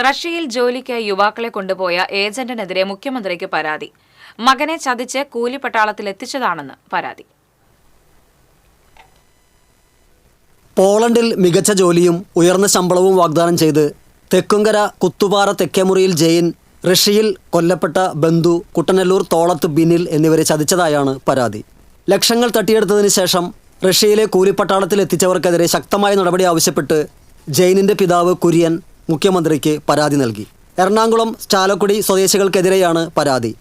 റഷ്യയിൽ ജോലിക്ക് യുവാക്കളെ കൊണ്ടുപോയ ഏജന്റിനെതിരെ മുഖ്യമന്ത്രിക്ക് പരാതി. മകനെ ചതിച്ച് കൂലിപ്പട്ടാളത്തിൽ എത്തിച്ചതാണെന്ന് പരാതി. പോളണ്ടിൽ മികച്ച ജോലിയും ഉയർന്ന ശമ്പളവും വാഗ്ദാനം ചെയ്ത് തെക്കുംകര കുത്തുപാറ തെക്കേമുറിയിൽ ജെയിൻ, റഷ്യയിൽ കൊല്ലപ്പെട്ട ബന്ധു, കുട്ടനെല്ലൂർ തോളത്ത് ബിനിൽ എന്നിവരെ ചതിച്ചതായാണ് പരാതി. ലക്ഷങ്ങൾ തട്ടിയെടുത്തതിന് ശേഷം റഷ്യയിലെ കൂലിപ്പട്ടാളത്തിൽ എത്തിച്ചവർക്കെതിരെ ശക്തമായ നടപടി ആവശ്യപ്പെട്ട് ജെയിനിൻ്റെ പിതാവ് കുര്യൻ മുഖ്യമന്ത്രിക്ക് പരാതി നൽകി. എറണാകുളം ചാലക്കുടി സ്വദേശികൾക്കെതിരെയാണ് പരാതി.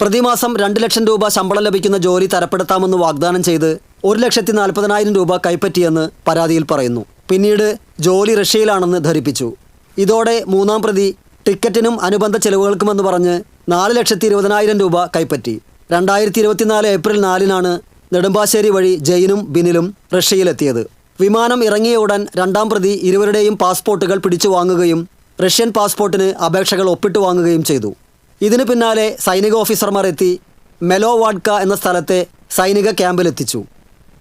പ്രതിമാസം 2 ലക്ഷം രൂപ ശമ്പളം ലഭിക്കുന്ന ജോലി തരപ്പെടുത്താമെന്ന് വാഗ്ദാനം ചെയ്ത് 1,40,000 രൂപ കൈപ്പറ്റിയെന്ന് പരാതിയിൽ പറയുന്നു. പിന്നീട് ജോലി റഷ്യയിലാണെന്ന് ധരിപ്പിച്ചു. ഇതോടെ മൂന്നാം പ്രതി ടിക്കറ്റിനും അനുബന്ധ ചെലവുകൾക്കുമെന്ന് പറഞ്ഞ് 4,20,000 രൂപ കൈപ്പറ്റി. 2024 ഏപ്രിൽ 4-നാണ് നെടുമ്പാശ്ശേരി വഴി ജെയിനും ബിനിലും റഷ്യയിലെത്തിയത്. വിമാനം ഇറങ്ങിയ ഉടൻ രണ്ടാം പ്രതി ഇരുവരുടെയും പാസ്പോർട്ടുകൾ പിടിച്ചു വാങ്ങുകയും റഷ്യൻ പാസ്പോർട്ടിന് അപേക്ഷകൾ ഒപ്പിട്ട് വാങ്ങുകയും ചെയ്തു. ഇതിന് പിന്നാലെ സൈനിക ഓഫീസർമാർ എത്തി മെലോവാഡ്ക എന്ന സ്ഥലത്തെ സൈനിക ക്യാമ്പിലെത്തിച്ചു.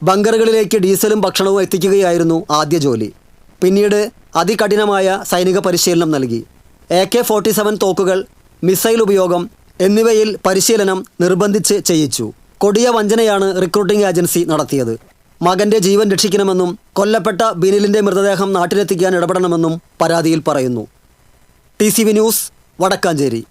ബങ്കറുകളിലേക്ക് ഡീസലും ഭക്ഷണവും എത്തിക്കുകയായിരുന്നു ആദ്യ ജോലി. പിന്നീട് അതികഠിനമായ സൈനിക പരിശീലനം നൽകി. AK-47 തോക്കുകൾ, മിസൈൽ ഉപയോഗം എന്നിവയിൽ പരിശീലനം നിർബന്ധിച്ച് ചെയ്യിച്ചു. കൊടിയ വഞ്ചനയാണ് റിക്രൂട്ടിംഗ് ഏജൻസി നടത്തിയത്. മകൻ്റെ ജീവൻ രക്ഷിക്കണമെന്നും കൊല്ലപ്പെട്ട ബിനിലിൻ്റെ മൃതദേഹം നാട്ടിലെത്തിക്കാൻ ഇടപെടണമെന്നും പരാതിയിൽ പറയുന്നു. TCV news, Vadakkanchery.